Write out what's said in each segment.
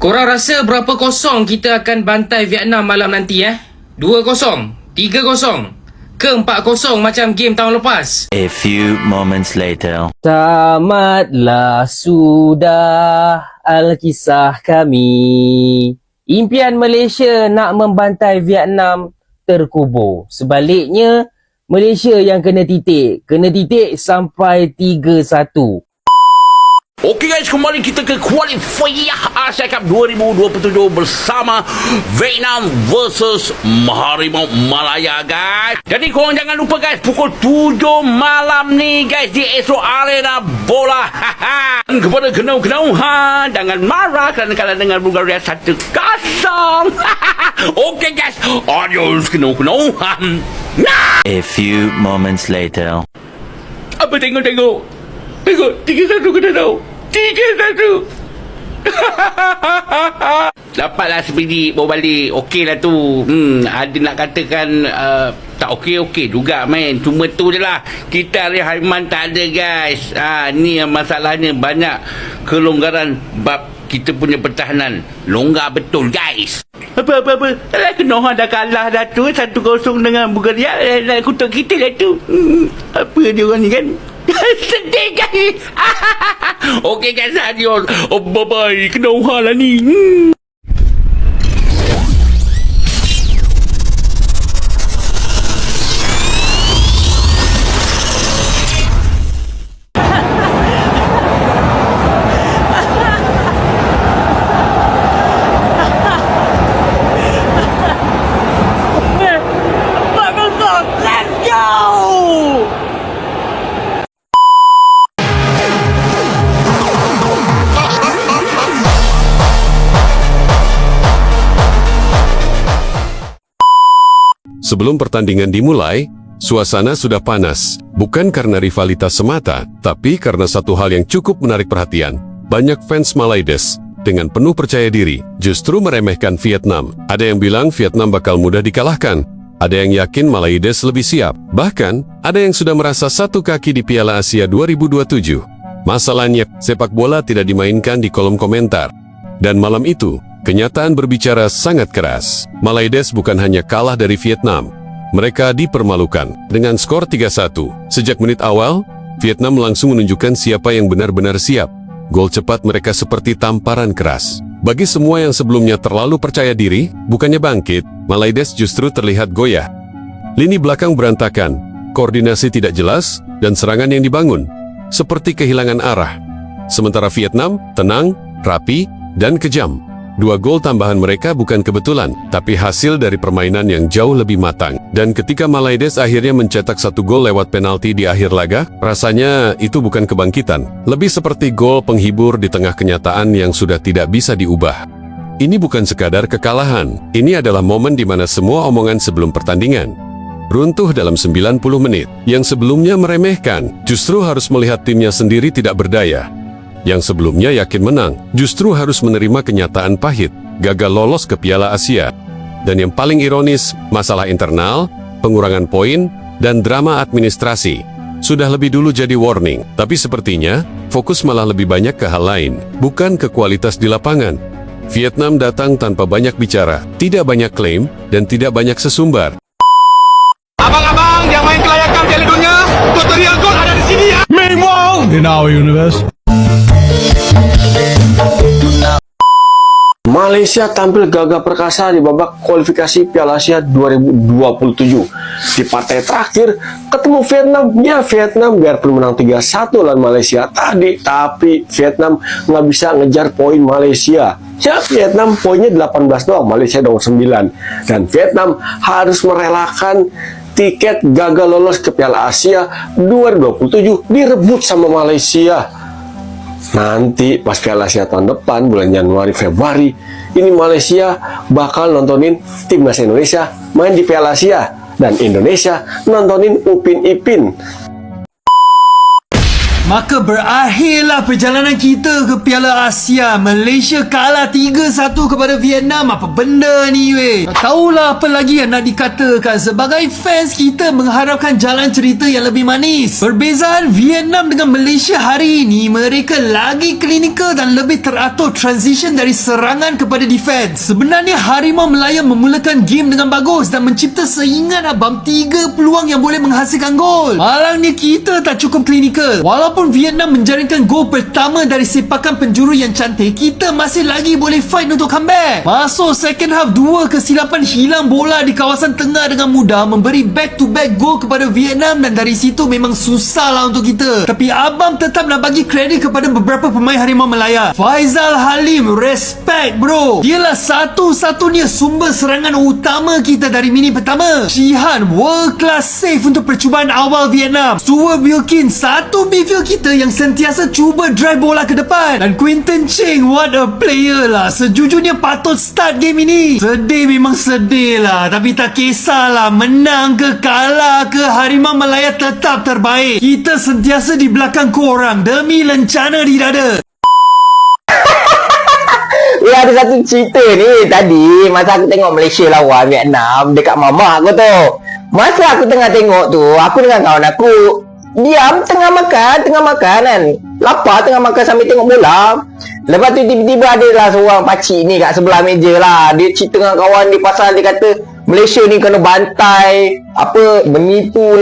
Korang rasa berapa kosong kita akan bantai Vietnam malam nanti 2-0, 3-0 ke 4-0 macam game tahun lepas? A few moments later. Tamatlah sudah Alkisah kami. Impian Malaysia nak membantai Vietnam terkubur. Sebaliknya, Malaysia yang kena titik. Kena titik sampai 3-1. Okey guys, kembali kita ke kualifier Asia Cup 2027 bersama Vietnam versus Harimau Malaya guys. Jadi korang jangan lupa guys, pukul 7 malam ni guys di Astro Arena Bola. Kepada kenau-kenau jangan marah kerana kalian dengar Bulgaria 1-0. Okey guys, adios kenau-kenau. A few moments later. Apa tengok 3-1 kena tahu. 3-1. Dapatlah sebiji bawa balik. Okey lah tu. Ada nak katakan tak okey juga main. Cuma tu je lah, kita hari Haiman tak ada guys. Ni yang masalahnya, banyak kelonggaran bab kita punya pertahanan. Longgar betul guys. Apa Alah kena dah kalah dah tu 1-0 dengan Bulgaria. Kutuk kita lah tu. Apa dia orang ni kan. Sedih guys. Okey guys, adios. Bye bye. Kena uhal lah ni. Sebelum pertandingan dimulai, suasana sudah panas. Bukan karena rivalitas semata, tapi karena satu hal yang cukup menarik perhatian. Banyak fans Malaides, dengan penuh percaya diri, justru meremehkan Vietnam. Ada yang bilang Vietnam bakal mudah dikalahkan. Ada yang yakin Malaides lebih siap. Bahkan, ada yang sudah merasa satu kaki di Piala Asia 2027. Masalahnya, sepak bola tidak dimainkan di kolom komentar. Dan malam itu, kenyataan berbicara sangat keras. Malaides bukan hanya kalah dari Vietnam. Mereka dipermalukan dengan skor 3-1. Sejak menit awal, Vietnam langsung menunjukkan siapa yang benar-benar siap. Gol cepat mereka seperti tamparan keras. Bagi semua yang sebelumnya terlalu percaya diri, bukannya bangkit, Malaides justru terlihat goyah. Lini belakang berantakan, koordinasi tidak jelas, dan serangan yang dibangun seperti kehilangan arah. Sementara Vietnam tenang, rapi, dan kejam. 2 gol tambahan mereka bukan kebetulan, tapi hasil dari permainan yang jauh lebih matang. Dan ketika Malaides akhirnya mencetak 1 gol lewat penalti di akhir laga, rasanya itu bukan kebangkitan. Lebih seperti gol penghibur di tengah kenyataan yang sudah tidak bisa diubah. Ini bukan sekadar kekalahan, ini adalah momen di mana semua omongan sebelum pertandingan runtuh dalam 90 menit. Yang sebelumnya meremehkan, justru harus melihat timnya sendiri tidak berdaya. Yang sebelumnya yakin menang, justru harus menerima kenyataan pahit, gagal lolos ke Piala Asia. Dan yang paling ironis, masalah internal, pengurangan poin, dan drama administrasi sudah lebih dulu jadi warning. Tapi sepertinya, fokus malah lebih banyak ke hal lain, bukan ke kualitas di lapangan. Vietnam datang tanpa banyak bicara, tidak banyak klaim, dan tidak banyak sesumbar. Abang-abang yang main kelayakan Piala Dunia, tutorial gol ada di sini ya. Meanwhile, in our universe. Malaysia tampil gagah perkasa di babak kualifikasi Piala Asia 2027. Di partai terakhir, ketemu Vietnam. Ya, Vietnam biarpun menang 3-1 lawan Malaysia tadi, tapi Vietnam nggak bisa ngejar poin Malaysia. Ya, Vietnam poinnya 18 doang, Malaysia dong 9. Dan Vietnam harus merelakan tiket gagal lolos ke Piala Asia 2027 direbut sama Malaysia. Nanti pas Piala Asia tahun depan, bulan Januari Februari, ini Malaysia bakal nontonin timnas Indonesia main di Piala Asia, dan Indonesia nontonin Upin Ipin. Maka berakhirlah perjalanan kita ke Piala Asia. Malaysia kalah 3-1 kepada Vietnam. Apa benda ni weh? Tak tahulah apa lagi yang nak dikatakan. Sebagai fans, kita mengharapkan jalan cerita yang lebih manis. Perbezaan Vietnam dengan Malaysia hari ini, mereka lagi klinikal dan lebih teratur transition dari serangan kepada defense. Sebenarnya Harimau Melaya memulakan game dengan bagus dan mencipta seingat abang 3 peluang yang boleh menghasilkan gol. Malangnya kita tak cukup klinikal. Walaupun Vietnam menjaringkan gol pertama dari sepakan penjuru yang cantik, kita masih lagi boleh fight untuk comeback. Masuk second half, 2 kesilapan hilang bola di kawasan tengah dengan mudah memberi back-to-back gol kepada Vietnam dan dari situ memang susah lah untuk kita. Tapi abang tetap nak bagi kredit kepada beberapa pemain Harimau Melaya. Faizal Halim, respect bro. Dialah satu-satunya sumber serangan utama kita dari minit pertama. Shihan, world class save untuk percubaan awal Vietnam. Stuart Wilkin, satu midfield kita yang sentiasa cuba drive bola ke depan. Dan Quinton Cheng, what a player lah. Sejujurnya patut start game ini. Sedih memang sedih lah, tapi tak kisahlah. Menang ke kalah ke, Harimau Melaya tetap terbaik. Kita sentiasa di belakang korang demi lencana di dada. Ya, ada satu cerita ni tadi masa aku tengok Malaysia lawan Vietnam dekat mama aku tu. Masa aku tengah tengok tu, aku dengan kawan aku diam tengah makan kan. Lapar tengah makan sambil tengok bola. Lepas tu tiba-tiba adalah seorang pakcik ni kat sebelah meja lah. Dia cerita dengan kawan dia pasal dia kata Malaysia ni kena bantai, menipu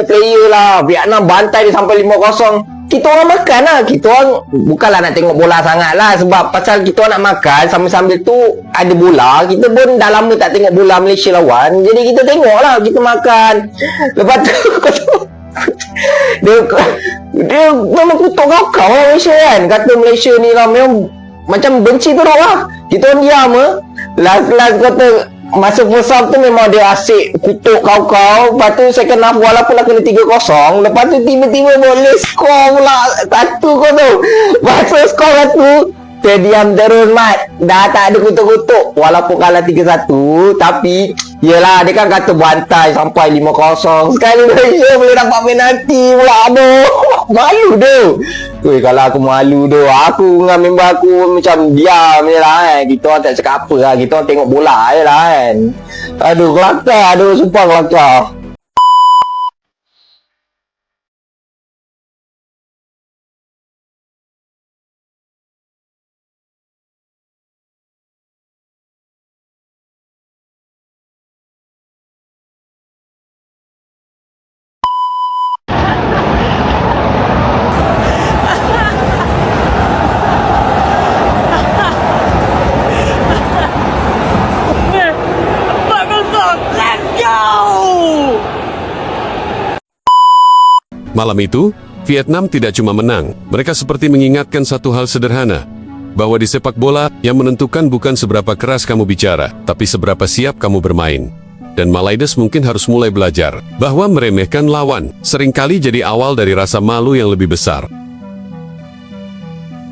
player lah. Vietnam bantai dia sampai 5-0. Kita orang makan lah. Kita orang bukanlah nak tengok bola sangat lah. Sebab pasal kita orang nak makan, sambil-sambil tu ada bola. Kita pun dah lama tak tengok bola Malaysia lawan. Jadi kita tengok lah, kita makan. Lepas tu dia memang kutuk kau lah Malaysia kan. Kata Malaysia ni lah memang macam benci teruk lah. Kita orang diam lah. Last kata masa first half tu memang dia asyik kutuk kau. Lepas tu second half walaupun dah kena 3-0, lepas tu tiba-tiba boleh skor pula 1-0. Masa skor 1, terdiam terus mat. Dah tak ada kutuk-kutuk. Walaupun kalah 3-1, tapi yelah, dia kan kata bantai sampai 5-0. Sekali Malaysia boleh dapat penalti pula. Aduh, malu tu. Weh, kalau aku malu tu, aku dengan member aku macam diam je lah kan. Kita orang tak cakap apa lah. Kita orang tengok bola je lah kan. Aduh, kelakar. Aduh, sumpah kelakar. Malam itu, Vietnam tidak cuma menang, mereka seperti mengingatkan satu hal sederhana, bahwa di sepak bola, yang menentukan bukan seberapa keras kamu bicara, tapi seberapa siap kamu bermain. Dan Malaides mungkin harus mulai belajar, bahwa meremehkan lawan, seringkali jadi awal dari rasa malu yang lebih besar.